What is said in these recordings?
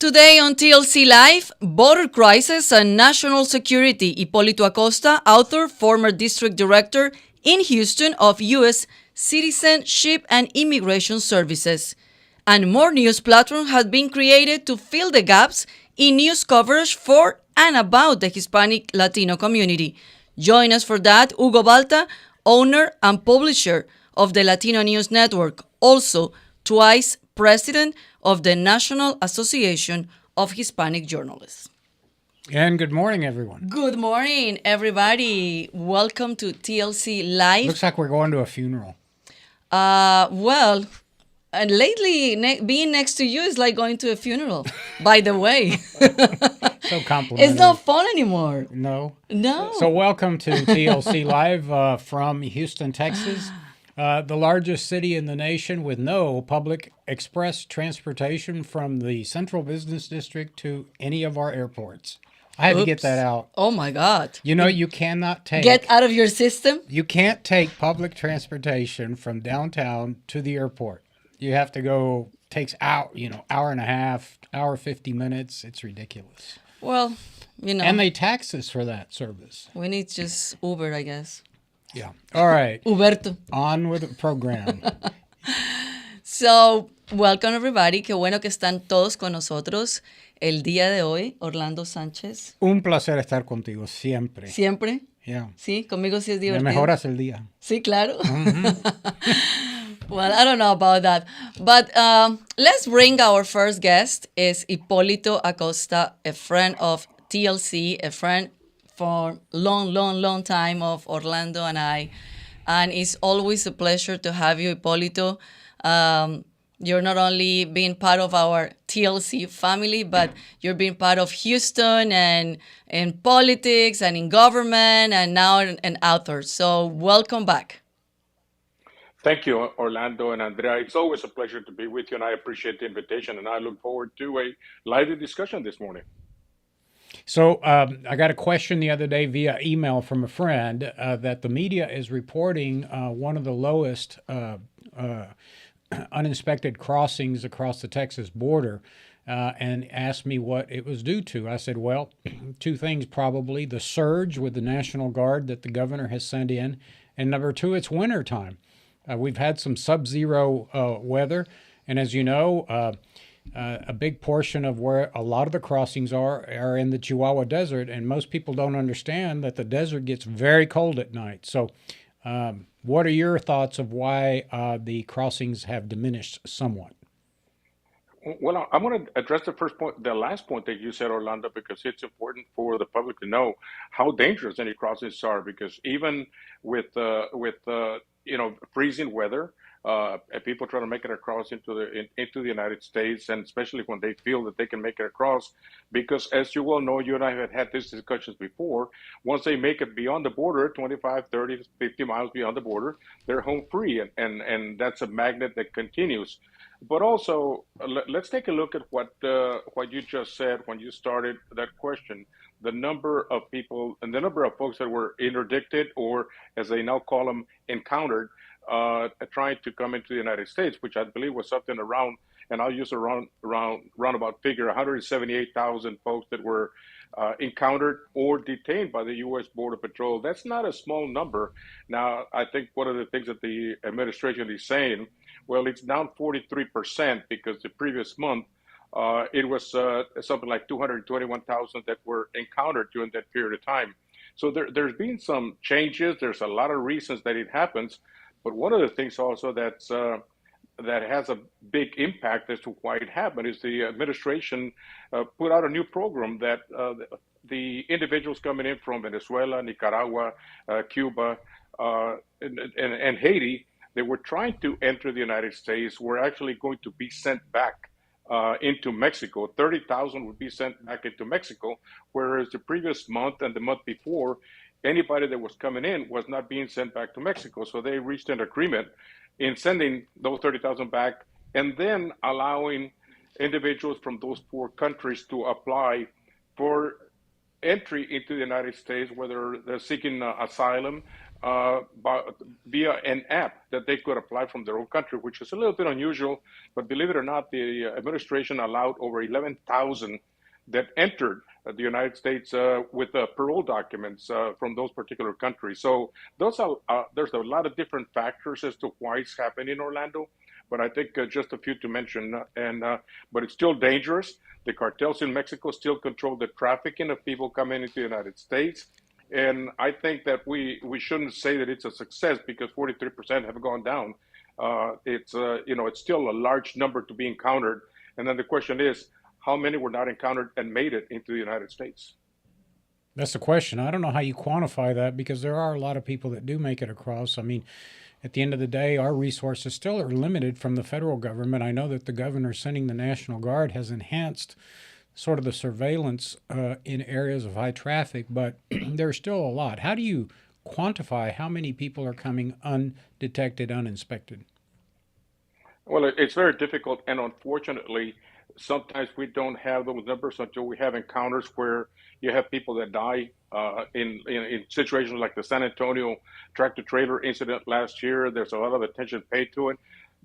Today on TLC Live, border crisis and national security. Hipolito Acosta, author, former district director in Houston of U.S. Citizenship and Immigration Services. And more news platforms have been created to fill the gaps in news coverage for and about the Hispanic Latino community. Join us for that, Hugo Balta, owner and publisher of the Latino News Network, also twice president of the National Association of Hispanic Journalists. And good morning, everyone. Good morning, everybody. Welcome to TLC Live. Looks like we're going to a funeral. Well, and lately, being next to you is like going to a funeral, by the way. So complimentary. It's not fun anymore. No. No. So welcome to TLC Live from Houston, Texas, the largest city in the nation with no public express transportation from the Central Business District to any of our airports. I had to get that out. Oh, my God. You know, you cannot take... Get out of your system? You can't take public transportation from downtown to the airport. You have to go, takes hour and a half, hour 50 minutes. It's ridiculous. Well, And they tax us for that service. We need just Uber, I guess. Yeah. All right. Uberto. On with the program. So, welcome everybody. Qué bueno que están todos con nosotros el día de hoy. Orlando Sánchez. Un placer estar contigo siempre. ¿Siempre? Yeah. Sí, conmigo sí es Me divertido. mejoras el día. Sí, claro. Well, I don't know about that. But let's bring our first guest is Hipolito Acosta, a friend of TLC, a friend for long time of Orlando and I. And it's always a pleasure to have you, Hipolito. You're not only being part of our TLC family, but you're being part of Houston and in politics and in government and now an author. So welcome back. Thank you, Orlando and Andrea. It's always a pleasure to be with you, and I appreciate the invitation, and I look forward to a lively discussion this morning. So I got a question the other day via email from a friend that the media is reporting one of the lowest uninspected crossings across the Texas border and asked me what it was due to. I said, well, two things probably. The surge with the National Guard that the governor has sent in, and number two, it's winter time. We've had some sub-zero weather, and as you know, a big portion of where a lot of the crossings are in the Chihuahua Desert, and most people don't understand that the desert gets very cold at night. So what are your thoughts of why the crossings have diminished somewhat? Well, I want to address the last point that you said, Orlando, because it's important for the public to know how dangerous any crossings are. Because even with freezing weather, and people try to make it across into the United States, and especially when they feel that they can make it across, because as you well know, you and I have had these discussions before. Once they make it beyond the border, 25, 30, 50 miles beyond the border, they're home free, and that's a magnet that continues. But also, let's take a look at what you just said when you started that question. The number of people and the number of folks that were interdicted, or as they now call them, encountered, trying to come into the United States, which I believe was something around, and I'll use a roundabout figure, 178,000 folks that were encountered or detained by the U.S. Border Patrol. That's not a small number. Now, I think one of the things that the administration is saying, well, it's down 43% because the previous month it was something like 221,000 that were encountered during that period of time. So there's been some changes. There's a lot of reasons that it happens. But one of the things also that has a big impact as to why it happened is the administration put out a new program that the individuals coming in from Venezuela, Nicaragua, Cuba, and Haiti, they were trying to enter the United States, were actually going to be sent back into Mexico. 30,000 would be sent back into Mexico, whereas the previous month and the month before, anybody that was coming in was not being sent back to Mexico. So they reached an agreement in sending those 30,000 back and then allowing individuals from those four countries to apply for entry into the United States, whether they're seeking asylum, via an app that they could apply from their own country, which is a little bit unusual. But believe it or not, the administration allowed over 11,000 that entered the United States with parole documents from those particular countries. So there's a lot of different factors as to why it's happening in Orlando. But I think just a few to mention, but it's still dangerous. The cartels in Mexico still control the trafficking of people coming into the United States. And I think that we shouldn't say that it's a success because 43% have gone down. It's still a large number to be encountered. And then the question is, how many were not encountered and made it into the United States? That's the question. I don't know how you quantify that because there are a lot of people that do make it across. I mean, at the end of the day, our resources still are limited from the federal government. I know that the governor sending the National Guard has enhanced sort of the surveillance in areas of high traffic, but there's still a lot. How do you quantify how many people are coming undetected, uninspected? Well, it's very difficult, and unfortunately, sometimes we don't have those numbers until we have encounters where you have people that die in situations like the San Antonio tractor trailer incident last year. There's a lot of attention paid to it.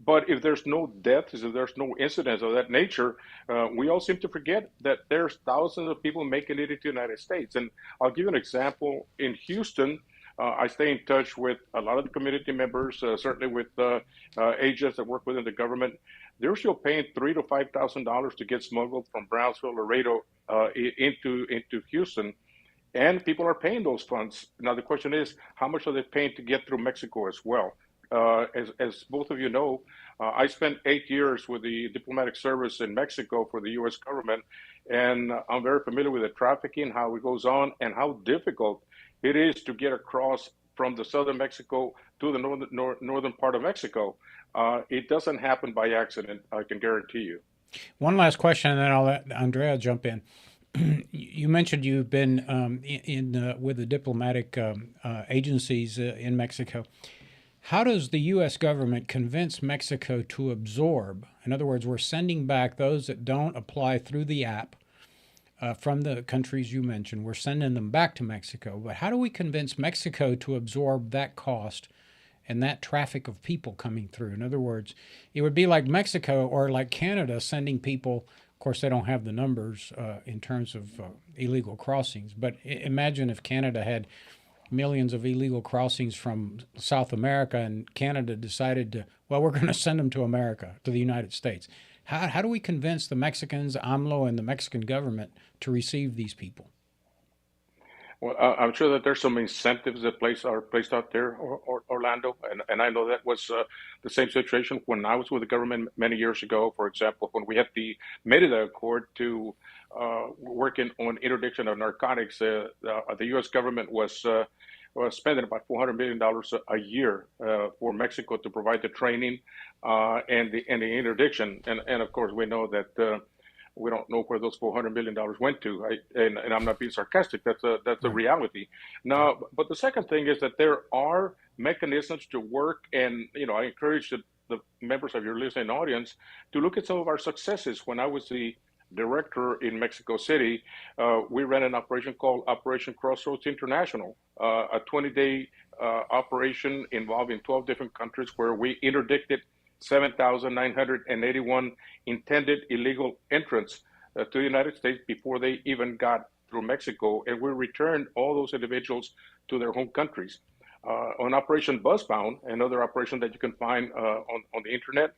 But if there's no deaths, if there's no incidents of that nature, we all seem to forget that there's thousands of people making it into the United States. And I'll give you an example. In Houston, I stay in touch with a lot of the community members, certainly with agents that work within the government. They're still paying $3,000 to $5,000 to get smuggled from Brownsville, Laredo, into Houston, and people are paying those funds. Now the question is, how much are they paying to get through Mexico as well? As both of you know, I spent 8 years with the diplomatic service in Mexico for the U.S. government, and I'm very familiar with the trafficking, how it goes on, and how difficult it is to get across from the southern Mexico to the northern part of Mexico. It doesn't happen by accident, I can guarantee you. One last question, and then I'll let Andrea jump in. You mentioned you've been with the diplomatic agencies in Mexico. How does the U.S. government convince Mexico to absorb? In other words, we're sending back those that don't apply through the app from the countries you mentioned. We're sending them back to Mexico. But how do we convince Mexico to absorb that cost and that traffic of people coming through? In other words, it would be like Mexico or like Canada sending people. Of course, they don't have the numbers in terms of illegal crossings. But imagine if Canada had millions of illegal crossings from South America, and Canada decided to, well, we're going to send them to America, to the United States. How do we convince the Mexicans, AMLO, and the Mexican government to receive these people? Well, I'm sure that there's some incentives that are placed out there, Orlando, and I know that was the same situation when I was with the government many years ago. For example, when we had the Merida Accord to working on interdiction of narcotics, the U.S. government was spending about $400 million a year for Mexico to provide the training and the interdiction, and of course we know that. We don't know where those $400 million went to, and I'm not being sarcastic. That's a reality. Now, but the second thing is that there are mechanisms to work, and I encourage the members of your listening audience to look at some of our successes. When I was the director in Mexico City, we ran an operation called Operation Crossroads International, a 20-day operation involving 12 different countries where we interdicted 7,981 intended illegal entrants to the United States before they even got through Mexico, and we returned all those individuals to their home countries. On Operation Buzzbound, another operation that you can find on the internet,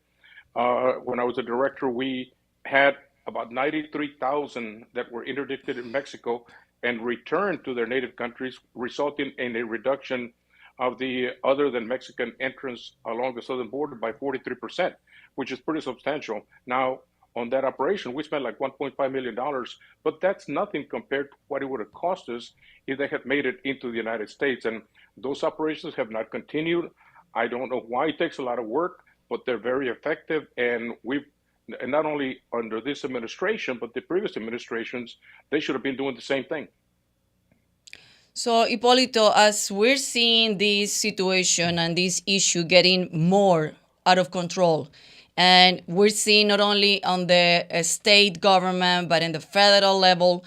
when I was a director, we had about 93,000 that were interdicted in Mexico and returned to their native countries, resulting in a reduction of the other than Mexican entrance along the southern border by 43%, which is pretty substantial. Now, on that operation, we spent like $1.5 million, but that's nothing compared to what it would have cost us if they had made it into the United States. And those operations have not continued. I don't know why. It takes a lot of work, but they're very effective. And not only under this administration, but the previous administrations, they should have been doing the same thing. So, Hipolito, as we're seeing this situation and this issue getting more out of control, and we're seeing not only on the state government, but in the federal level,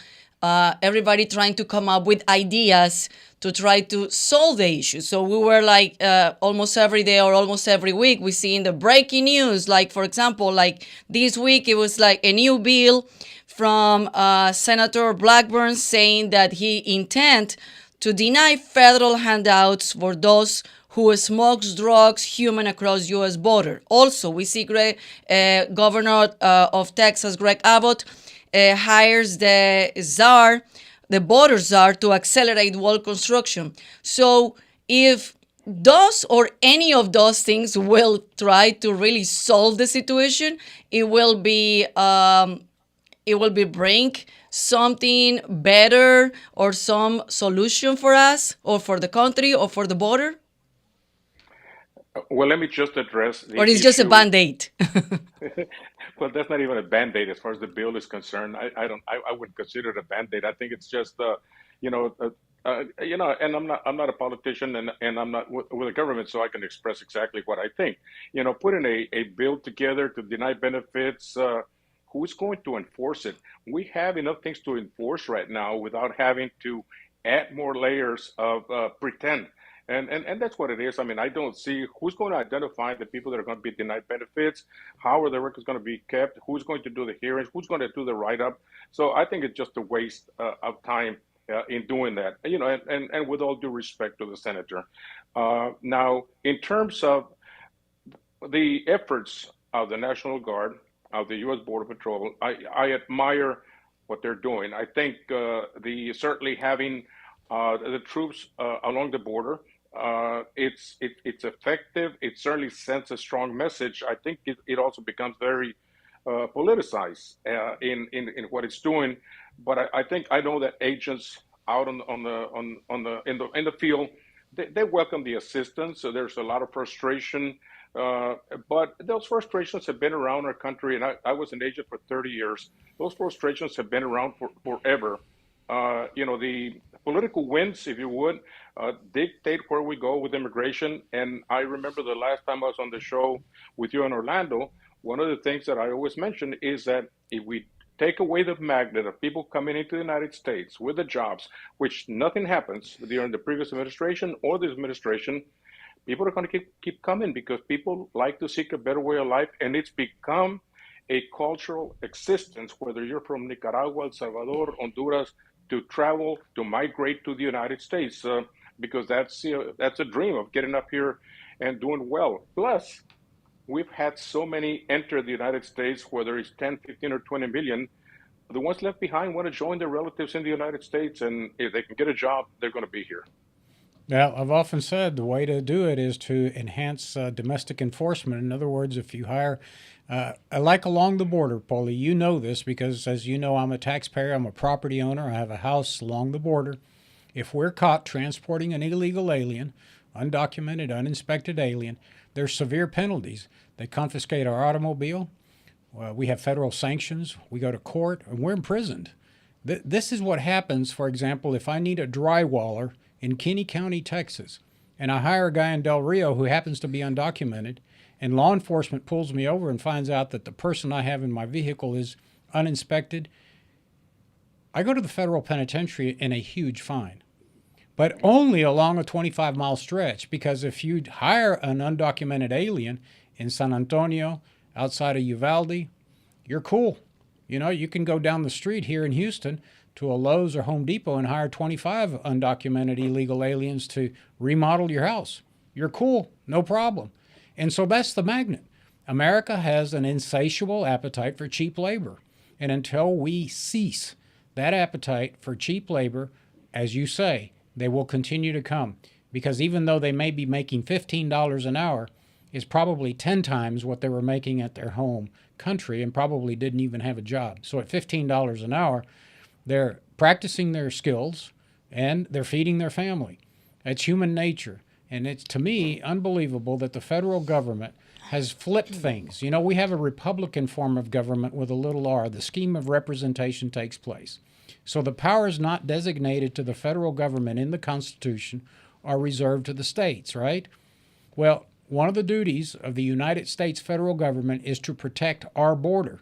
everybody trying to come up with ideas to try to solve the issue. So we were like almost every day or almost every week we see in the breaking news, like for example, like this week it was like a new bill from Senator Blackburn saying that he intend to deny federal handouts for those who smokes drugs human across U.S. border. Also, we see Governor of Texas, Greg Abbott, hires the border czar, to accelerate wall construction. So if those or any of those things will try to really solve the situation, it will be bring something better or some solution for us or for the country or for the border? Well, let me just address the Or it's just a issue. band-aid? Well, that's not even a band-aid as far as the bill is concerned. I wouldn't consider it a band-aid. I think it's just, you know, and I'm not a politician, and I'm not with the government, so I can express exactly what I think. Putting a bill together to deny benefits, who's going to enforce it? We have enough things to enforce right now without having to add more layers of pretend. And that's what it is. I mean, I don't see who's going to identify the people that are going to be denied benefits, how are the records going to be kept, who's going to do the hearings, who's going to do the write-up. So I think it's just a waste of time in doing that, and with all due respect to the senator. Now, in terms of the efforts of the National Guard, of the U.S. Border Patrol, I admire what they're doing. I think certainly having the troops along the border, it's effective. It certainly sends a strong message. I think it also becomes very politicized in what it's doing. But I know that agents out in the field, they welcome the assistance. So there's a lot of frustration, but those frustrations have been around our country, and I was an agent for 30 years. Those frustrations have been around forever. The political winds, if you would, dictate where we go with immigration. And I remember the last time I was on the show with you in Orlando, one of the things that I always mention is that if we take away the magnet of people coming into the United States with the jobs, which nothing happens during the previous administration or this administration, people are going to keep coming because people like to seek a better way of life. And it's become a cultural existence, whether you're from Nicaragua, El Salvador, Honduras, to travel, to migrate to the United States, because that's a dream of getting up here and doing well. Plus, we've had so many enter the United States, whether it's 10, 15, or 20 million. The ones left behind want to join their relatives in the United States, and if they can get a job, they're going to be here. Well, I've often said the way to do it is to enhance domestic enforcement. In other words, if you hire, like along the border, Paulie, you know this because, as you know, I'm a taxpayer, I'm a property owner, I have a house along the border. If we're caught transporting an illegal alien, undocumented, uninspected alien, there's severe penalties. They confiscate our automobile. We have federal sanctions. We go to court, and we're imprisoned. This is what happens, for example, if I need a drywaller in Kinney County, Texas, and I hire a guy in Del Rio who happens to be undocumented, and law enforcement pulls me over and finds out that the person I have in my vehicle is uninspected, I go to the federal penitentiary in a huge fine. But only along a 25-mile stretch, because if you hire an undocumented alien in San Antonio, outside of Uvalde, you're cool. You can go down the street here in Houston to a Lowe's or Home Depot and hire 25 undocumented illegal aliens to remodel your house. You're cool, no problem. And so that's the magnet. America has an insatiable appetite for cheap labor. And until we cease that appetite for cheap labor, as you say, they will continue to come. Because even though they may be making $15 an hour, it's probably 10 times what they were making at their home country and probably didn't even have a job. So at $15 an hour, they're practicing their skills and they're feeding their family. It's human nature. And it's, to me, unbelievable that the federal government has flipped things. We have a Republican form of government with a little r. The scheme of representation takes place. So the powers not designated to the federal government in the Constitution are reserved to the states, right? Well, one of the duties of the United States federal government is to protect our border.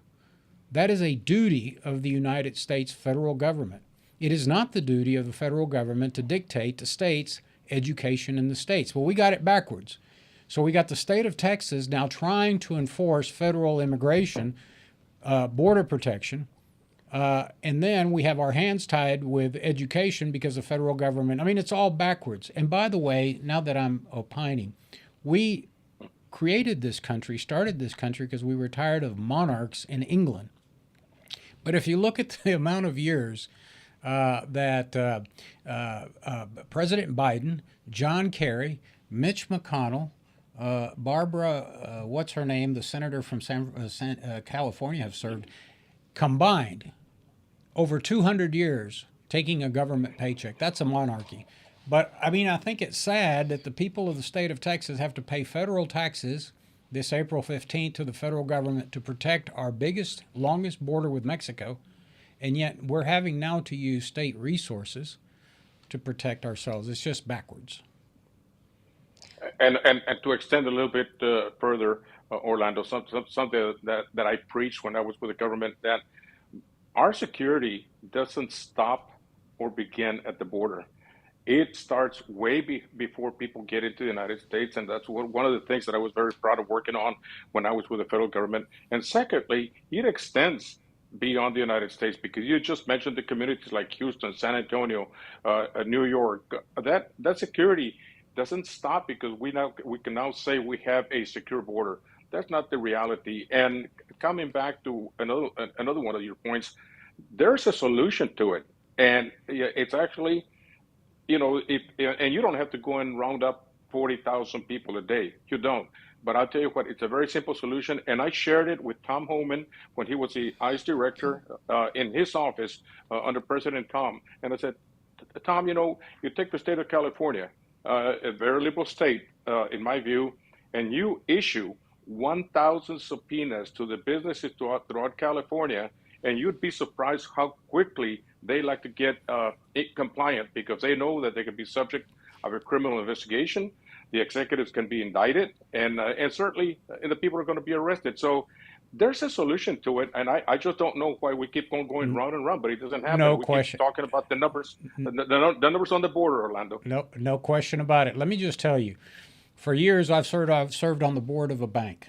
That is a duty of the United States federal government. It is not the duty of the federal government to dictate to states education in the states. Well, we got it backwards. So we got the state of Texas now trying to enforce federal immigration, border protection, and then we have our hands tied with education because the federal government, I mean, it's all backwards. And by the way, now that I'm opining, we created this country, started this country because we were tired of monarchs in England. But if you look at the amount of years that President Biden, John Kerry, Mitch McConnell, Barbara, what's her name, the senator from California have served, combined over 200 years taking a government paycheck. That's a monarchy. But, I mean, I think it's sad that the people of the state of Texas have to pay federal taxes this April 15th to the federal government to protect our biggest, longest border with Mexico, and yet we're having now to use state resources to protect ourselves. It's just backwards. And to extend a little bit further, Orlando, something that I preached when I was with the government, that our security doesn't stop or begin at the border. It starts way before people get into the United States, and that's one of the things that I was very proud of working on when I was with the federal government. And secondly, it extends beyond the United States, because you just mentioned the communities like Houston, San Antonio, New York. That security doesn't stop because we can now say we have a secure border. That's not the reality. And coming back to another one of your points, there's a solution to it, and it's actually, and you don't have to go and round up 40,000 people a day. You don't. But I'll tell you what, it's a very simple solution. And I shared it with Tom Homan when he was the ICE director in his office under President Tom. And I said, Tom, you take the state of California, a very liberal state, in my view, and you issue 1,000 subpoenas to the businesses throughout California, and you'd be surprised how quickly they like to get compliant, because they know that they could be subject of a criminal investigation. The executives can be indicted, and certainly the people are going to be arrested. So there's a solution to it, and I just don't know why we keep on going round and round, but it doesn't happen. No we question. keep talking about the numbers, the numbers on the border, Orlando. No question about it. Let me just tell you, for years I've served on the board of a bank.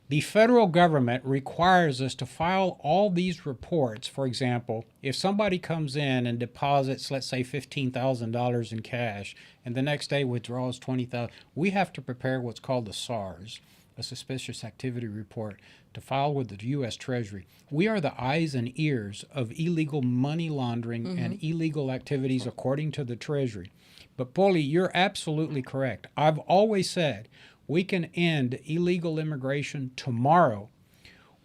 The federal government requires us to file all these reports. For example, if somebody comes in and deposits, let's say $15,000 in cash, and the next day withdraws $20,000, we have to prepare what's called the SARS, a suspicious activity report, to file with the U.S. Treasury. We are the eyes and ears of illegal money laundering and illegal activities according to the Treasury. But Poli, you're absolutely correct. I've always said we can end illegal immigration tomorrow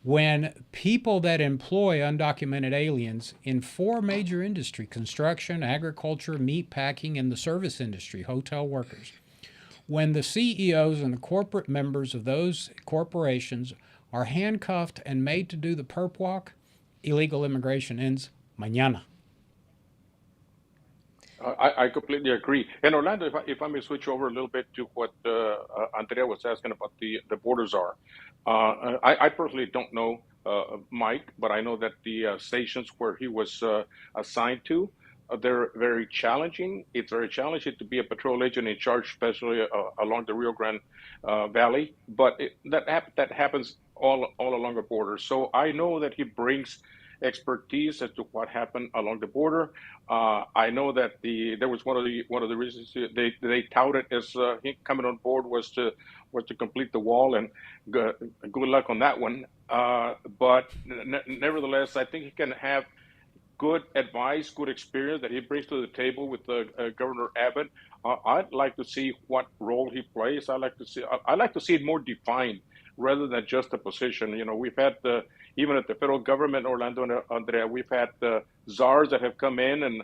when people that employ undocumented aliens in 4 major industries: construction, agriculture, meat packing, and the service industry, hotel workers. When the CEOs and the corporate members of those corporations are handcuffed and made to do the perp walk, illegal immigration ends mañana. I completely agree. And Orlando, if I may switch over a little bit to what Andrea was asking about the borders are. I personally don't know Mike, but I know that the stations where he was assigned to, they're very challenging. It's very challenging to be a patrol agent in charge, especially along the Rio Grande Valley. But that happens all along the border. So I know that he brings expertise as to what happened along the border. I know that there was one of the reasons they touted as him coming on board was to complete the wall, and good luck on that one. But nevertheless, I think he can have good advice, good experience that he brings to the table with Governor Abbott. I'd like to see what role he plays. I like to see it more defined rather than just a position. We've had even at the federal government, Orlando and Andrea, we've had czars that have come in, and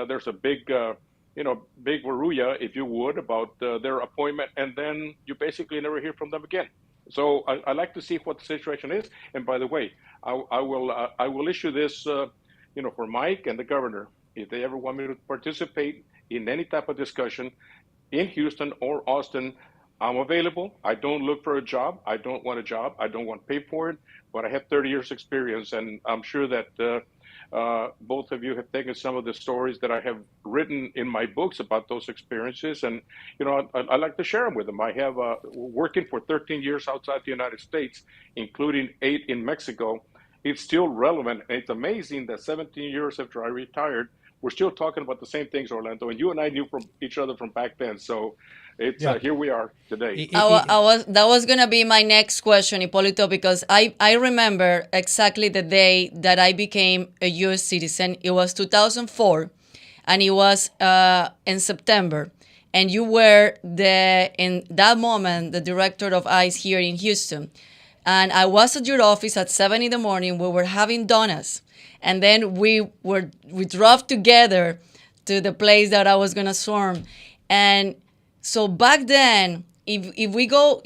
there's a big waruya, if you would, about their appointment, and then you basically never hear from them again. So I like to see what the situation is. And by the way, I will issue this, for Mike and the governor, if they ever want me to participate in any type of discussion in Houston or Austin, I'm available. I don't look for a job. I don't want a job. I don't want to pay for it, but I have 30 years experience, and I'm sure that both of you have taken some of the stories that I have written in my books about those experiences, and I like to share them with them. I have working for 13 years outside the United States, including 8 in Mexico. It's still relevant, and it's amazing that 17 years after I retired, we're still talking about the same things, Orlando. And you and I knew from each other from back then, so it's Yeah. here we are today. That was gonna be my next question, Hipolito, because I remember exactly the day that I became a U.S. citizen. It was 2004, and it was in September, and you were in that moment the director of ICE here in Houston, and I was at your office at 7 in the morning. We were having donuts, and then we drove together to the place that I was gonna swarm, and so back then, if we go,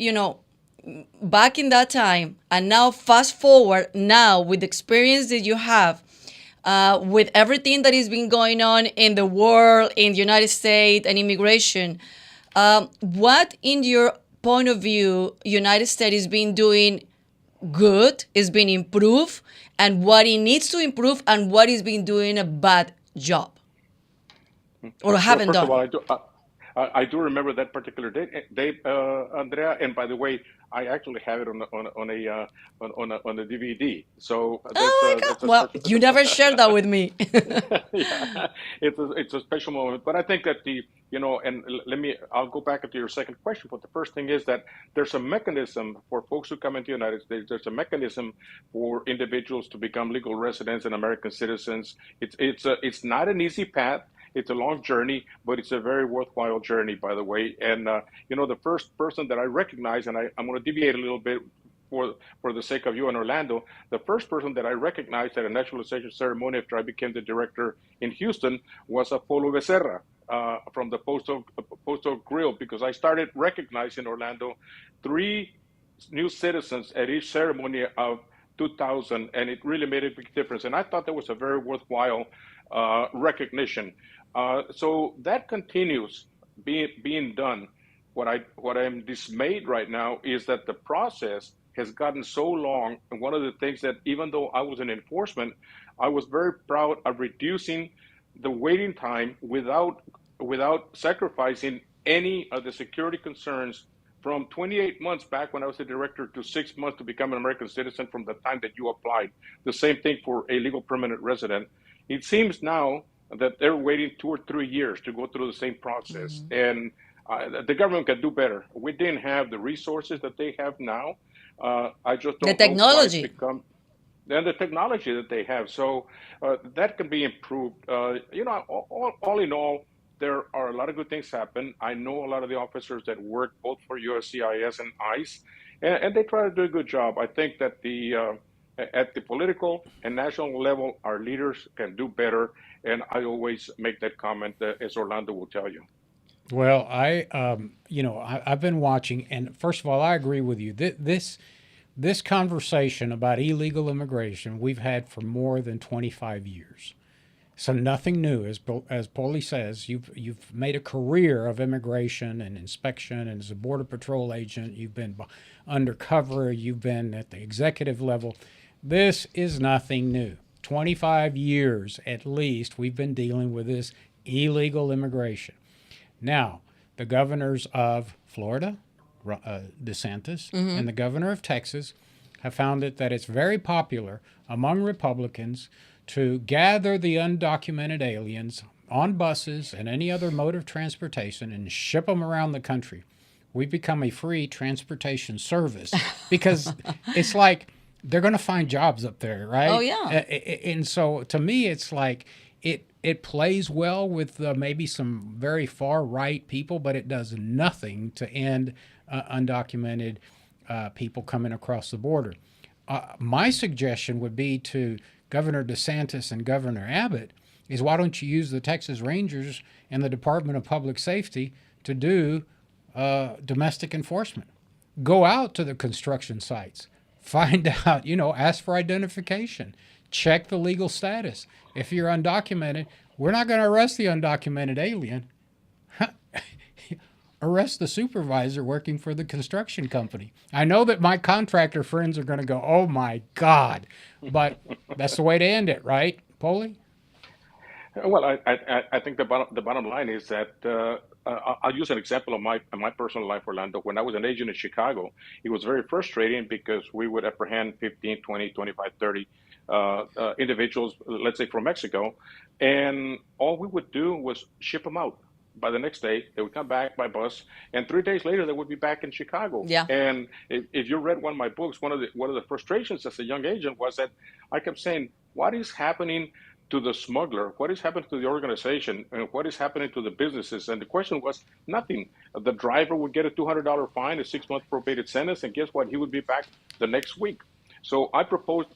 back in that time, and now fast forward now with the experience that you have, with everything that has been going on in the world, in the United States, and immigration, what, in your point of view, United States is been doing good, is being improved, and what it needs to improve, and what is being doing a bad job or Well, haven't first of all, done? I do remember that particular date, Andrea. And by the way, I actually have it on a DVD. So Oh my that's God! a Well, special. you never shared that with me. Yeah, it's a special moment. But I think that I'll go back to your second question. But the first thing is that there's a mechanism for folks who come into the United States. There's a mechanism for individuals to become legal residents and American citizens. It's not an easy path. It's a long journey, but it's a very worthwhile journey, by the way. And the first person that I recognize, and I'm going to deviate a little bit for the sake of you and Orlando, the first person that I recognized at a naturalization ceremony after I became the director in Houston was Apollo Becerra, from the Postal Grill, because I started recognizing, Orlando, 3 new citizens at each ceremony of 2000, and it really made a big difference. And I thought that was a very worthwhile recognition. So that continues being done. What I'm dismayed right now is that the process has gotten so long. And one of the things that, even though I was in enforcement, I was very proud of reducing the waiting time without sacrificing any of the security concerns from 28 months back when I was the director to 6 months to become an American citizen from the time that you applied. The same thing for a legal permanent resident. It seems now that they're waiting 2 or 3 years to go through the same process. And the government can do better. We didn't have the resources that they have now. I just The don't know why it's technology. become, and the technology that they have. So that can be improved. All in all, there are a lot of good things happen. I know a lot of the officers that work both for USCIS and ICE, and they try to do a good job. I think that at the political and national level, our leaders can do better. And I always make that comment, as Orlando will tell you. Well, I've been watching, and first of all, I agree with you. This conversation about illegal immigration we've had for more than 25 years. So nothing new, as Paulie says. You've made a career of immigration and inspection, and as a border patrol agent, you've been undercover. You've been at the executive level. This is nothing new. 25 years at least we've been dealing with this illegal immigration. Now, the governors of Florida, DeSantis, and the governor of Texas have found that it's very popular among Republicans to gather the undocumented aliens on buses and any other mode of transportation and ship them around the country. We've become a free transportation service because it's like they're going to find jobs up there, right? Oh yeah. And so to me, it's like it plays well with maybe some very far right people, but it does nothing to end undocumented people coming across the border. My suggestion would be to Governor DeSantis and Governor Abbott is, why don't you use the Texas Rangers and the Department of Public Safety to do domestic enforcement? Go out to the construction sites, find out, ask for identification, check the legal status. If you're undocumented, we're not going to arrest the undocumented alien. Arrest the supervisor working for the construction company. I know that my contractor friends are going to go, oh my God, but that's the way to end it, right? Poli? Well, I think the bottom line is that I'll use an example of my personal life, Orlando. When I was an agent in Chicago, it was very frustrating because we would apprehend 15, 20, 25, 30 individuals, let's say from Mexico, and all we would do was ship them out. By the next day, they would come back by bus, and 3 days later, they would be back in Chicago. Yeah. And if you read one of my books, one of the frustrations as a young agent was that I kept saying, "What is happening to the smuggler? What is happening to the organization? And what is happening to the businesses?" And the question was nothing. The driver would get a $200 fine, a 6-month probated sentence, and guess what? He would be back the next week. So I proposed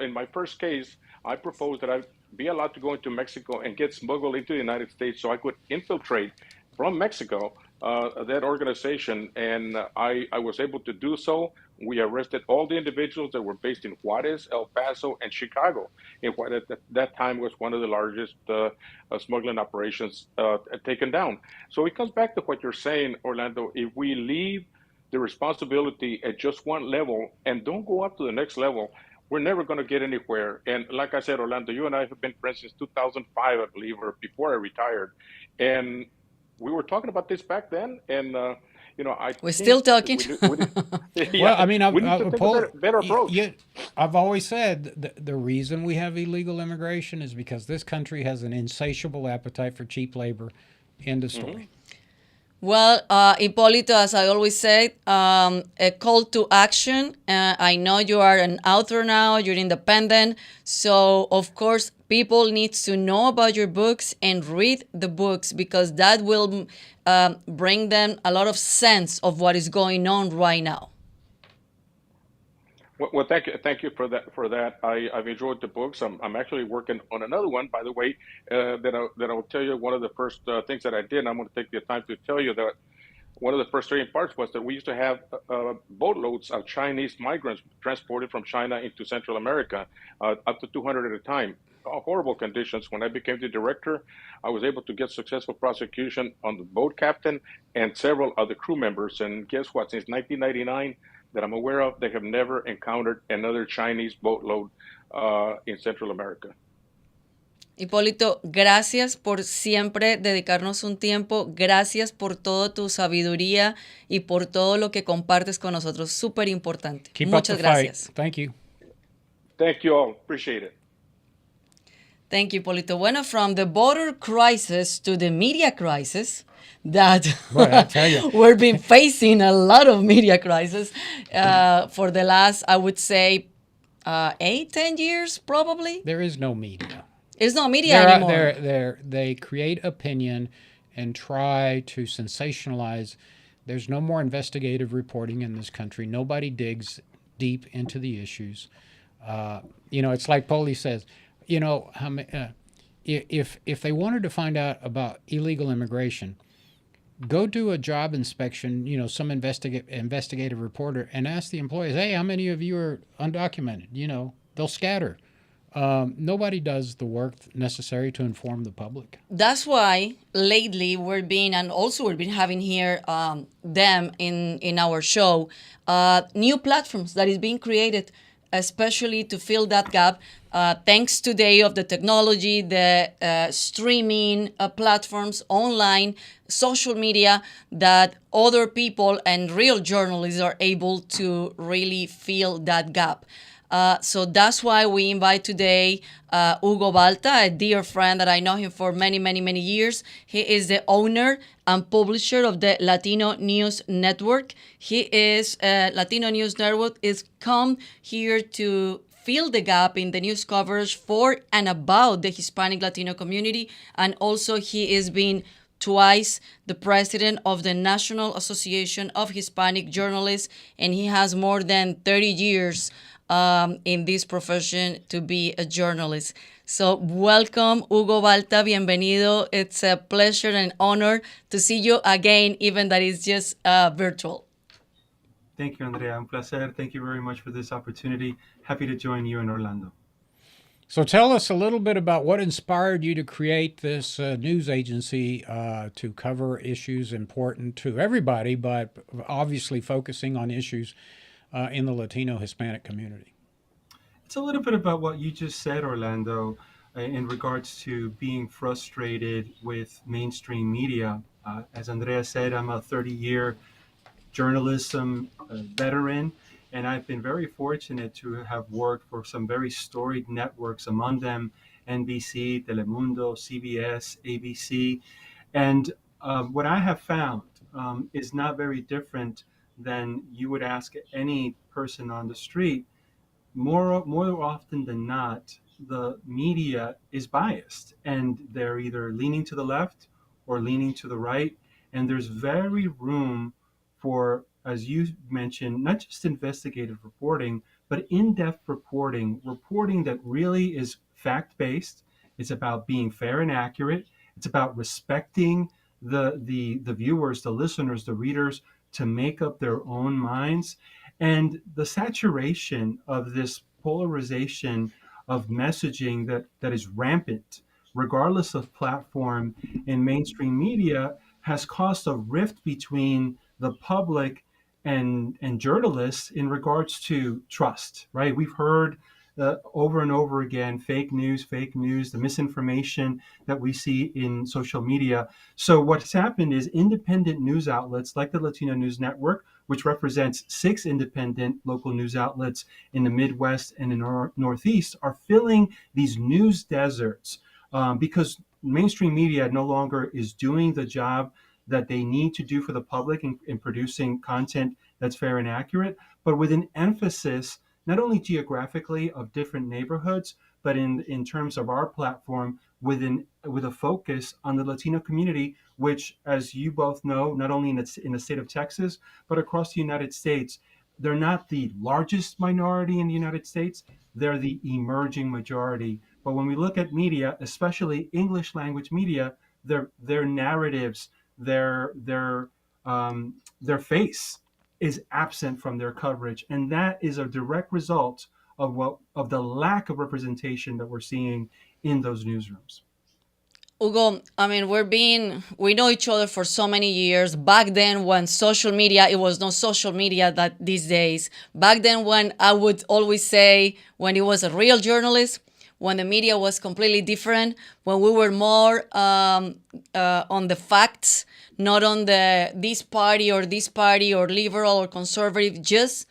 in my first case, I proposed that I be allowed to go into Mexico and get smuggled into the United States so I could infiltrate from Mexico that organization. And I was able to do so. We arrested all the individuals that were based in Juarez, El Paso, and Chicago, in what at that time was one of the largest smuggling operations taken down. So it comes back to what you're saying, Orlando. If we leave the responsibility at just one level and don't go up to the next level, we're never going to get anywhere. And like I said, Orlando, you and I have been friends since 2005, I believe, or before I retired. And we were talking about this back then. And, I We're think still talking. Well, I mean, we need to take a better approach. I've always said the reason we have illegal immigration is because this country has an insatiable appetite for cheap labor. End of story. Well, Hipolito, as I always say, a call to action. I know you are an author now, you're independent. So, of course, people need to know about your books and read the books because that will bring them a lot of sense of what is going on right now. Well, thank you for that. I've enjoyed the books. I'm actually working on another one, by the way, that I'll tell you. One of the first things that I did, and I'm going to take the time to tell you that one of the frustrating parts was that we used to have boatloads of Chinese migrants transported from China into Central America, up to 200 at a time. Horrible conditions. When I became the director, I was able to get successful prosecution on the boat captain and several other crew members. And guess what? Since 1999, that I'm aware of, they have never encountered another Chinese boatload in Central America. Hipólito, gracias por siempre dedicarnos un tiempo. Gracias por toda tu sabiduría y por todo lo que compartes con nosotros. Súper importante. Keep Muchas up the fight. gracias. Thank you. Thank you all. Appreciate it. Thank you, Hipólito. Bueno, from the border crisis to the media crisis, that Boy, I tell you. we've been facing a lot of media crisis for the last, I would say, 8-10 years, probably. There is no media. There's no media anymore. They create opinion and try to sensationalize. There's no more investigative reporting in this country. Nobody digs deep into the issues. It's like Poli says, if they wanted to find out about illegal immigration, go do a job inspection, some investigative reporter, and ask the employees, hey, how many of you are undocumented? They'll scatter. Nobody does the work necessary to inform the public. That's why lately we've been having here them in our show, new platforms that is being created, especially to fill that gap. Thanks today of the technology, the streaming platforms, online, social media, that other people and real journalists are able to really fill that gap. So that's why we invite today Hugo Balta, a dear friend that I know him for many, many, many years. He is the owner and publisher of the Latino News Network. Latino News Network is come here to fill the gap in the news coverage for and about the Hispanic Latino community. And also he is being twice the president of the National Association of Hispanic Journalists, and he has more than 30 years in this profession to be a journalist. So welcome, Hugo Balta, bienvenido. It's a pleasure and honor to see you again, even that it's just virtual. Thank you, Andrea. Un placer. Thank you very much for this opportunity. Happy to join you in Orlando. So tell us a little bit about what inspired you to create this news agency to cover issues important to everybody, but obviously focusing on issues in the Latino Hispanic community. It's a little bit about what you just said, Orlando. in regards to being frustrated with mainstream media. As Andrea said, I'm a 30-year journalism veteran, and I've been very fortunate to have worked for some very storied networks, among them NBC, Telemundo, CBS, ABC. And what I have found is not very different than you would ask any person on the street. More often than not, the media is biased, and they're either leaning to the left or leaning to the right. And there's very room for, as you mentioned, not just investigative reporting, but in-depth reporting that really is fact-based. It's about being fair and accurate. It's about respecting the viewers, the listeners, the readers, to make up their own minds. And the saturation of this polarization of messaging that is rampant, regardless of platform in mainstream media, has caused a rift between the public and journalists in regards to trust, right? We've heard over and over again fake news, the misinformation that we see in social media. So what's happened is independent news outlets like the Latino News Network, which represents 6 independent local news outlets in the Midwest and the Northeast, are filling these news deserts because mainstream media no longer is doing the job that they need to do for the public in producing content that's fair and accurate, but with an emphasis not only geographically of different neighborhoods, but in terms of our platform with a focus on the Latino community, which, as you both know, not only in the state of Texas, but across the United States, they're not the largest minority in the United States, they're the emerging majority. But when we look at media, especially English language media, their narratives, their their face is absent from their coverage, and that is a direct result of the lack of representation that we're seeing in those newsrooms. Hugo, I mean, we know each other for so many years. Back then, when social media, it was not social media that these days. Back then, when I would always say, when it was a real journalist, when the media was completely different, when we were more on the facts, not on this party or liberal or conservative, just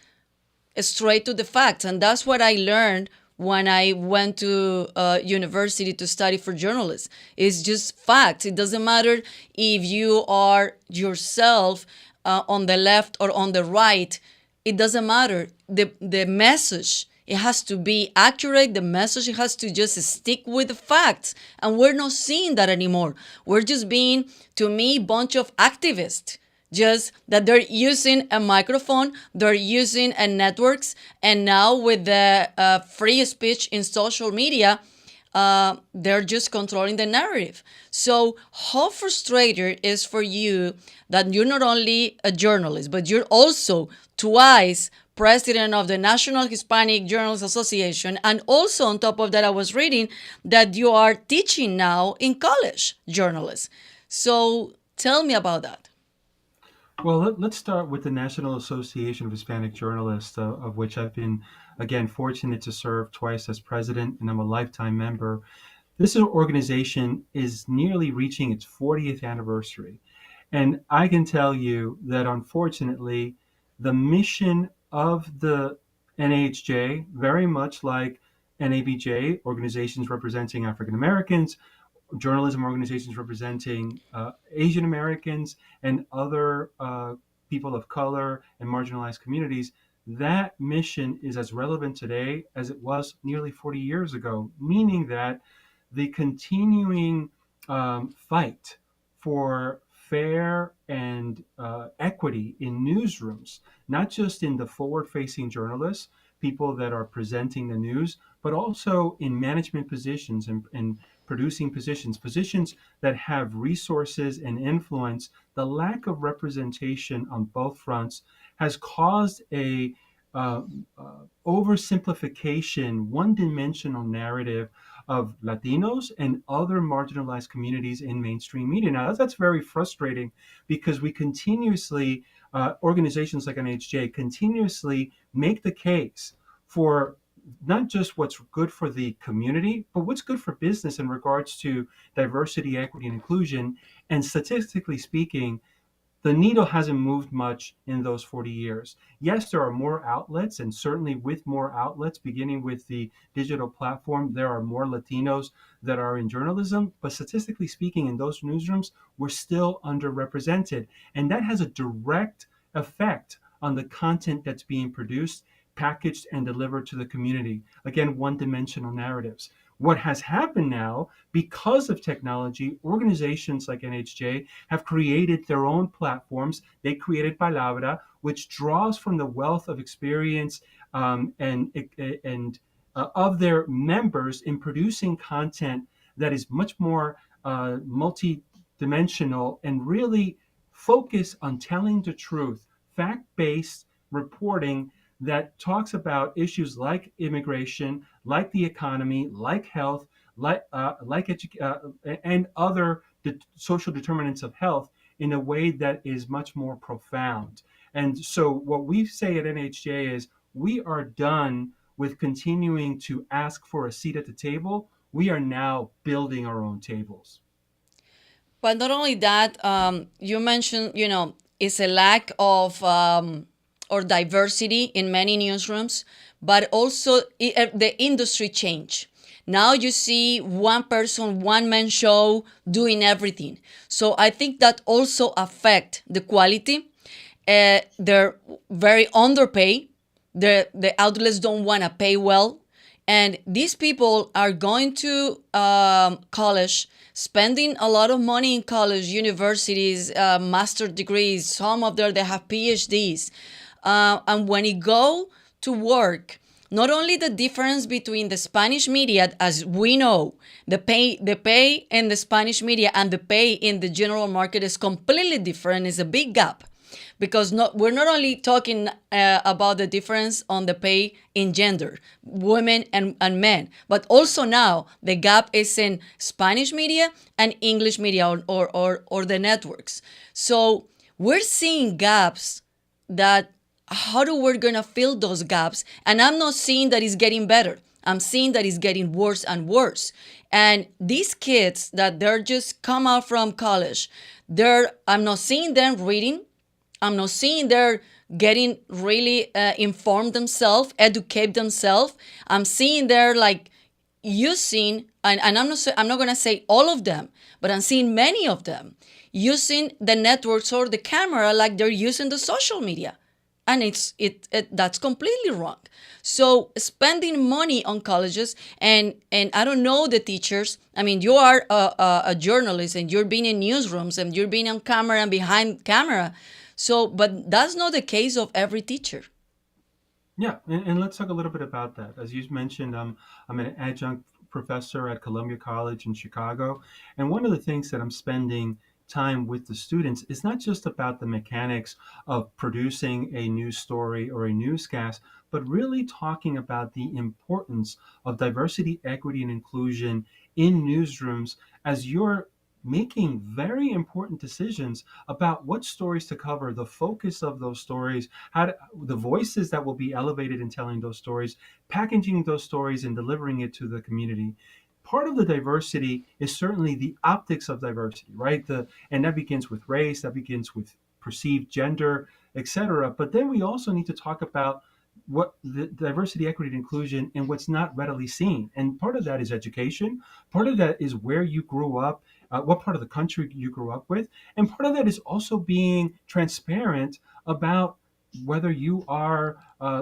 straight to the facts. And that's what I learned when I went to university to study for journalists. It's just facts. It doesn't matter if you are yourself on the left or on the right. It doesn't matter. The message, it has to be accurate. The message, it has to just stick with the facts. And we're not seeing that anymore. We're just being, to me, bunch of activists, just that they're using a microphone, they're using a networks, and now with the free speech in social media, they're just controlling the narrative. So how frustrating is for you that you're not only a journalist, but you're also twice president of the National Hispanic Journalists Association, and also on top of that, I was reading that you are teaching now in college journalists. So tell me about that. Well, let's start with the National Association of Hispanic Journalists, of which I've been, again, fortunate to serve twice as president, and I'm a lifetime member. This organization is nearly reaching its 40th anniversary. And I can tell you that unfortunately, the mission of the NAHJ, very much like NABJ, organizations representing African Americans, journalism organizations representing Asian Americans and other people of color and marginalized communities, that mission is as relevant today as it was nearly 40 years ago, meaning that the continuing fight for fair and equity in newsrooms, not just in the forward facing journalists, people that are presenting the news, but also in management positions and producing positions that have resources and influence. The lack of representation on both fronts has caused a uh, oversimplification, one-dimensional narrative of Latinos and other marginalized communities in mainstream media. Now, that's very frustrating because we organizations like NHJ continuously make the case for not just what's good for the community, but what's good for business in regards to diversity, equity, and inclusion. And statistically speaking, the needle hasn't moved much in those 40 years. Yes, there are more outlets, and certainly with more outlets, beginning with the digital platform, there are more Latinos that are in journalism. But statistically speaking, in those newsrooms, we're still underrepresented. And that has a direct effect on the content that's being produced, packaged, and delivered to the community. Again, one dimensional narratives. What has happened now, because of technology, organizations like NHJ have created their own platforms. They created Palabra, which draws from the wealth of experience and of their members in producing content that is much more multi-dimensional and really focus on telling the truth, fact-based reporting that talks about issues like immigration, like the economy, like health, and other social determinants of health in a way that is much more profound. And so, what we say at NHJ is we are done with continuing to ask for a seat at the table. We are now building our own tables. But not only that, you mentioned, it's a lack of or diversity in many newsrooms, but also the industry change. Now you see one person, one man show doing everything. So I think that also affect the quality. They're very underpaid. The outlets don't want to pay well. And these people are going to college, spending a lot of money in college, universities, master degrees. Some of them, they have PhDs. And when you go to work, not only the difference between the Spanish media, as we know, the pay in the Spanish media and the pay in the general market is completely different. It's a big gap. Because we're not only talking about the difference on the pay in gender, women and men, but also now the gap is in Spanish media and English media or the networks. So we're seeing gaps that how do we're going to fill those gaps? And I'm not seeing that it's getting better. I'm seeing that it's getting worse and worse. And these kids that they're just come out from college, I'm not seeing them reading. I'm not seeing they're getting really informed themselves, educate themselves. I'm seeing they're like using, and I'm not gonna say all of them, but I'm seeing many of them using the networks or the camera like they're using the social media, and that's completely wrong. So spending money on colleges, and I don't know the teachers. I mean, you are a journalist and you're being in newsrooms and you're being on camera and behind camera. So, but that's not the case of every teacher. Yeah, and let's talk a little bit about that. As you mentioned, I'm an adjunct professor at Columbia College in Chicago. And one of the things that I'm spending time with the students is not just about the mechanics of producing a news story or a newscast, but really talking about the importance of diversity, equity, and inclusion in newsrooms as you're making very important decisions about what stories to cover, the focus of those stories, the voices that will be elevated in telling those stories, packaging those stories and delivering it to the community. Part of the diversity is certainly the optics of diversity, right? And that begins with race, that begins with perceived gender, etc. But then we also need to talk about what the diversity, equity, and inclusion and what's not readily seen. And part of that is education. Part of that is where you grew up, what part of the country you grew up with. And part of that is also being transparent about whether you are,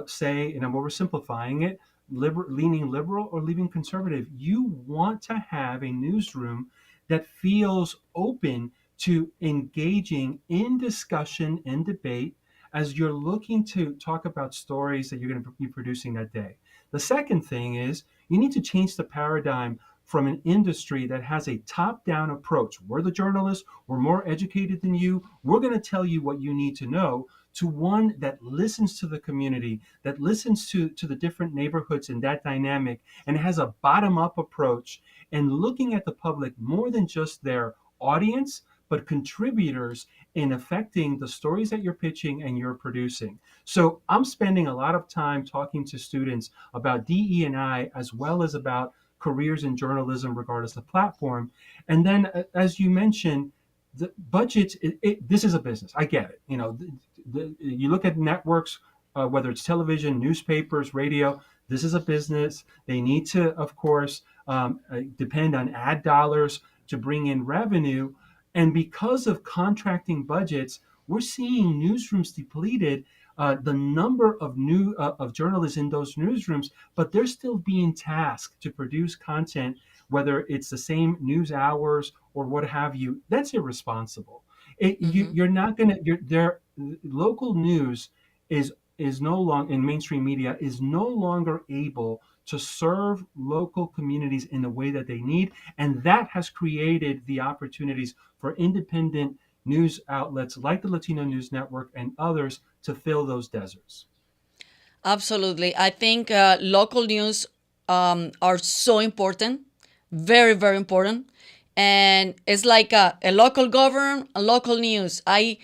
say, and I'm oversimplifying it, leaning liberal or leaning conservative. You want to have a newsroom that feels open to engaging in discussion and debate as you're looking to talk about stories that you're going to be producing that day. The second thing is you need to change the paradigm from an industry that has a top-down approach. We're the journalists, we're more educated than you, we're going to tell you what you need to know, to one that listens to the community, that listens to the different neighborhoods and that dynamic, and has a bottom-up approach and looking at the public more than just their audience, but contributors in affecting the stories that you're pitching and you're producing. So I'm spending a lot of time talking to students about DE&I as well as about careers in journalism, regardless of platform. And then, as you mentioned, the budgets. This is a business. I get it. You look at networks, whether it's television, newspapers, radio. This is a business. They need to, of course, depend on ad dollars to bring in revenue. And because of contracting budgets, we're seeing newsrooms depleted. The number of of journalists in those newsrooms, but they're still being tasked to produce content, whether it's the same news hours or what have you. That's irresponsible. Hmm. You're not going to. Their local news is no longer in mainstream media is no longer able to serve local communities in the way that they need, and that has created the opportunities for independent news outlets like the Latino News Network and others to fill those deserts. Absolutely. I think local news are so important, very, very important. And it's like a local government, a local news. I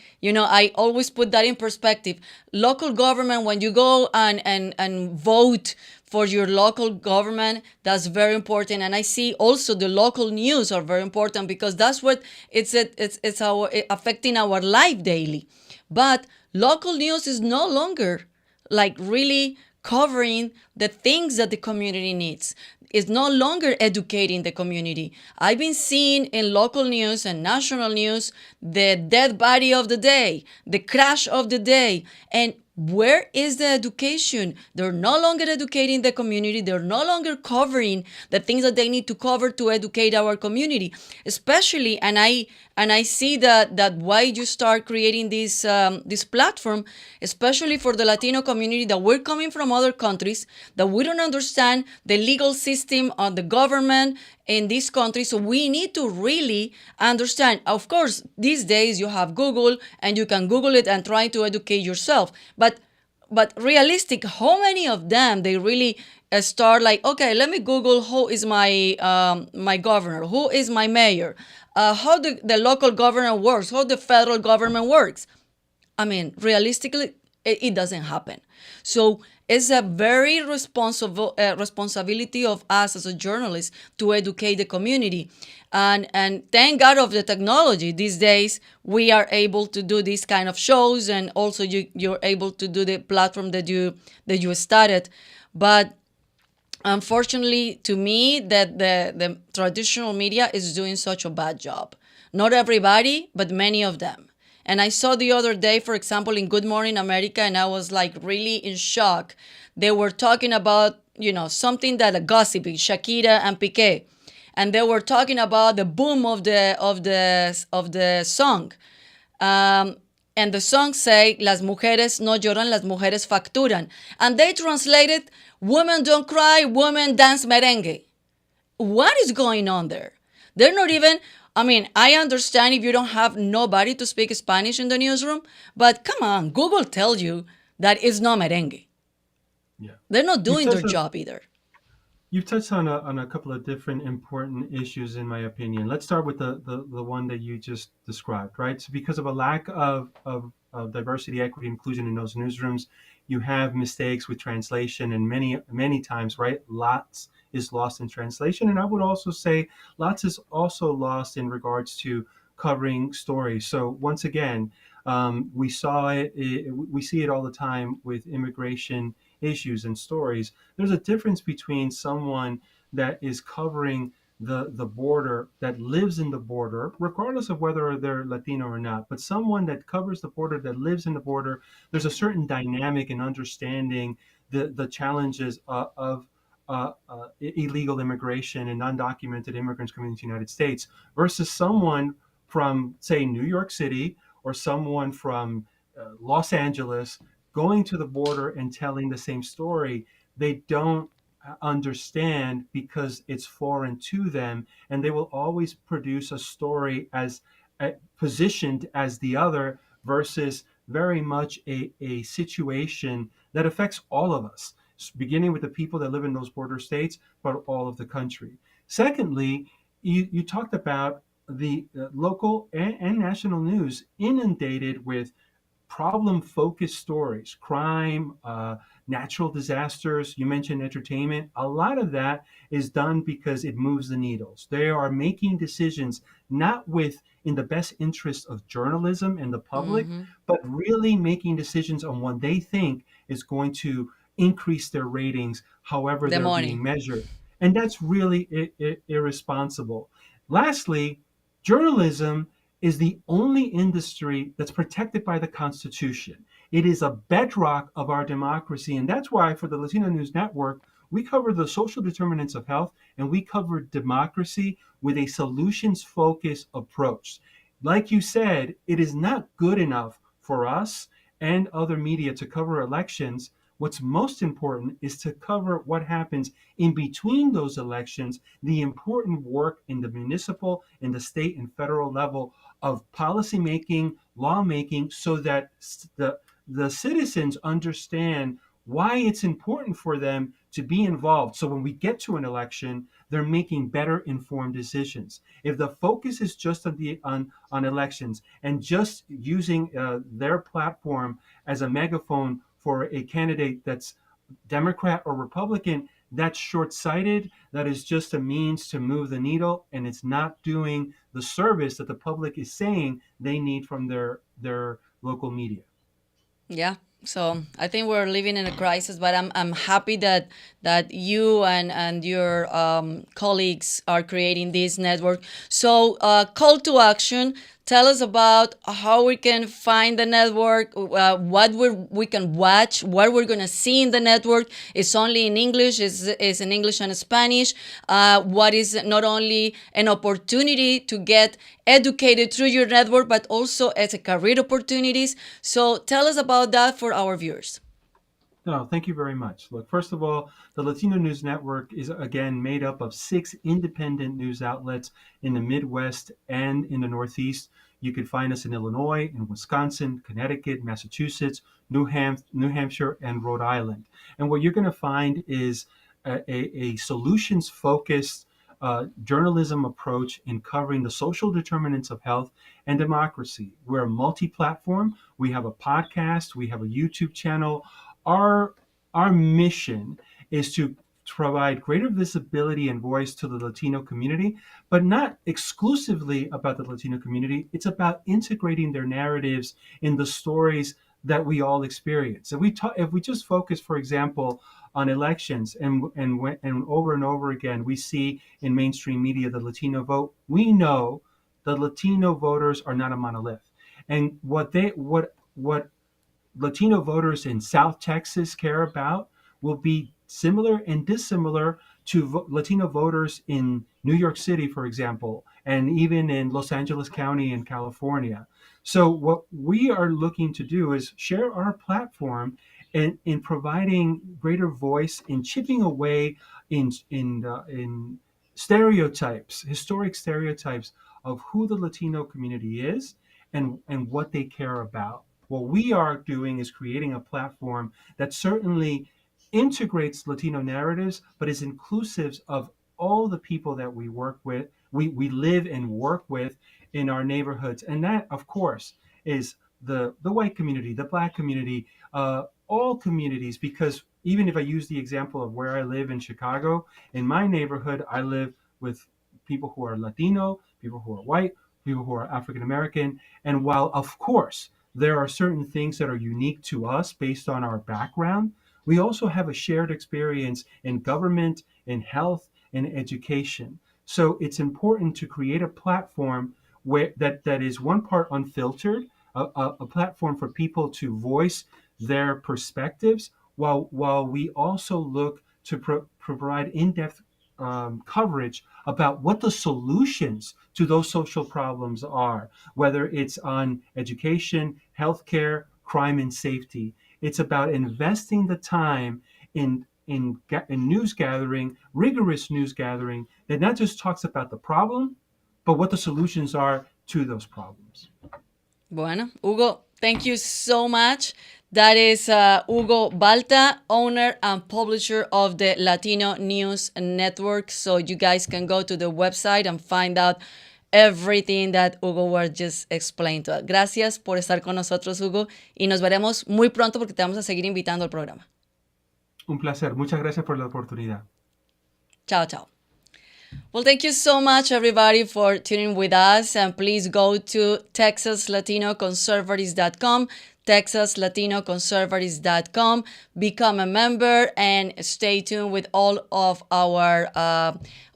always put that in perspective. Local government, when you go and vote for your local government, that's very important. And I see also the local news are very important because that's what it's our affecting our life daily. But local news is no longer like really covering the things that the community needs. It's no longer educating the community. I've been seeing in local news and national news the dead body of the day, the crash of the day. And where is the education? They're no longer educating the community. They're no longer covering the things that they need to cover to educate our community. Especially, and I see that why you start creating this platform, especially for the Latino community, that we're coming from other countries, that we don't understand the legal system of the government in this country. So we need to really understand. Of course, these days you have Google and you can Google it and try to educate yourself. But realistic, how many of them they really start like, okay, let me Google who is my governor, who is my mayor, how the local government works, how the federal government works. I mean, realistically, it doesn't happen. So it's a very responsible responsibility of us as a journalist to educate the community, and thank God of the technology. These days, we are able to do these kind of shows, and also you're able to do the platform that you started, but unfortunately to me that the traditional media is doing such a bad job. Not everybody, but many of them. And I saw the other day, for example, in Good Morning America, and I was like really in shock. They were talking about, something that a gossiping, Shakira and Piqué. And they were talking about the boom of the song. And the song say, Las mujeres no lloran, las mujeres facturan. And they translated, women don't cry, women dance merengue. What is going on there? They're not even, I mean, I understand if you don't have nobody to speak Spanish in the newsroom, but come on, Google tells you that it's not merengue. Yeah. They're not You've doing their touched on, job either. you've touched on a couple of different important issues, in my opinion. Let's start with the one that you just described, right? So, because of a lack of diversity, equity, inclusion in those newsrooms, you have mistakes with translation, and many times, right? Lots is lost in translation. And I would also say lots is also lost in regards to covering stories. So, once again, we see it all the time with immigration issues and stories. There's a difference between someone that is covering the border, that lives in the border, regardless of whether they're Latino or not, but someone that covers the border, that lives in the border. There's a certain dynamic in understanding the challenges of illegal immigration and undocumented immigrants coming into the United States versus someone from, say, New York City, or someone from Los Angeles going to the border and telling the same story. They don't understand because it's foreign to them, and they will always produce a story as positioned as the other versus very much a situation that affects all of us, beginning with the people that live in those border states, but all of the country. Secondly, you talked about the local and national news inundated with problem focused stories, crime, natural disasters. You mentioned entertainment. A lot of that is done because it moves the needles. They are making decisions not with in the best interest of journalism and the public, Mm-hmm. but really making decisions on what they think is going to increase their ratings, however The they're being money. measured. And that's really irresponsible. Lastly, journalism is the only industry that's protected by the Constitution. It is a bedrock of our democracy. And that's why, for the Latino News Network, we cover the social determinants of health and we cover democracy with a solutions focused approach. Like you said, it is not good enough for us and other media to cover elections. What's most important is to cover what happens in between those elections, the important work in the municipal, in the state, and federal level of policymaking, lawmaking, so that the citizens understand why it's important for them to be involved. So when we get to an election, they're making better informed decisions. If the focus is just on elections and just using their platform as a megaphone for a candidate that's Democrat or Republican, that's short sighted. That is just a means to move the needle, and it's not doing the service that the public is saying they need from their local media. Yeah. So I think we're living in a crisis, but I'm happy that you and your colleagues are creating this network. So call to action. Tell us about how we can find the network, what we can watch, what we're gonna see in the network. It's only in English. It's in English and Spanish. What is not only an opportunity to get educated through your network, but also as a career opportunities. So tell us about that for our viewers. No, thank you very much. Look, first of all, the Latino News Network is again made up of 6 independent news outlets in the Midwest and in the Northeast. You can find us in Illinois, in Wisconsin, Connecticut, Massachusetts, New Hampshire, and Rhode Island. And what you're going to find is a solutions focused journalism approach in covering the social determinants of health and democracy. We're a multi platform. We have a podcast, we have a YouTube channel. Our our mission is to provide greater visibility and voice to the Latino community, but not exclusively about the Latino community. It's about integrating their narratives in the stories that we all experience. If we just focus, for example, on elections and over and over again, we see in mainstream media the Latino vote. We know the Latino voters are not a monolith, and what Latino voters in South Texas care about will be similar and dissimilar to Latino voters in New York City, for example, and even in Los Angeles County in California. So, what we are looking to do is share our platform in providing greater voice, in chipping away in stereotypes, historic stereotypes of who the Latino community is and what they care about. What we are doing is creating a platform that certainly integrates Latino narratives, but is inclusive of all the people that we work with, we live and work with in our neighborhoods. And that, of course, is the white community, the black community, all communities, because even if I use the example of where I live in Chicago, in my neighborhood, I live with people who are Latino, people who are white, people who are African American. And while, of course, there are certain things that are unique to us based on our background, we also have a shared experience in government, in health, in education. So it's important to create a platform that is one part unfiltered, a platform for people to voice their perspectives, while we also look to provide in-depth coverage about what the solutions to those social problems are, whether it's on education, healthcare, crime, and safety. It's about investing the time in news gathering, rigorous news gathering that not just talks about the problem, but what the solutions are to those problems. Bueno, Hugo, thank you so much. That is Hugo Balta, owner and publisher of the Latino News Network. So you guys can go to the website and find out everything that Hugo was just explained to us. Gracias por estar con nosotros, Hugo, y nos veremos muy pronto porque te vamos a seguir invitando al programa. Un placer. Muchas gracias por la oportunidad. Ciao, ciao. Well, thank you so much, everybody, for tuning with us. And please go to TexasLatinoConservatives.com, TexasLatinoConservatives.com, become a member, and stay tuned with all of our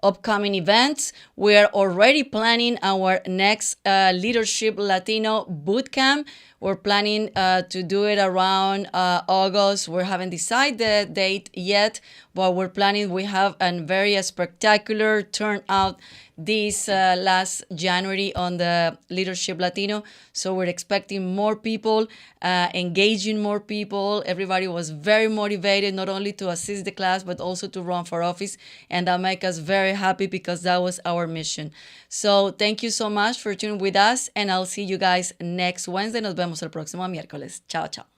upcoming events. We are already planning our next Leadership Latino Bootcamp. We're planning to do it around August. We haven't decided the date yet, but we're planning. We have a very spectacular turnout this last January on the Leadership Latino. So we're expecting more people, engaging more people. Everybody was very motivated, not only to assist the class, but also to run for office. And that makes us very happy because that was our mission. So thank you so much for tuning with us, and I'll see you guys next Wednesday. Nos vemos el próximo miércoles. Chao, chao.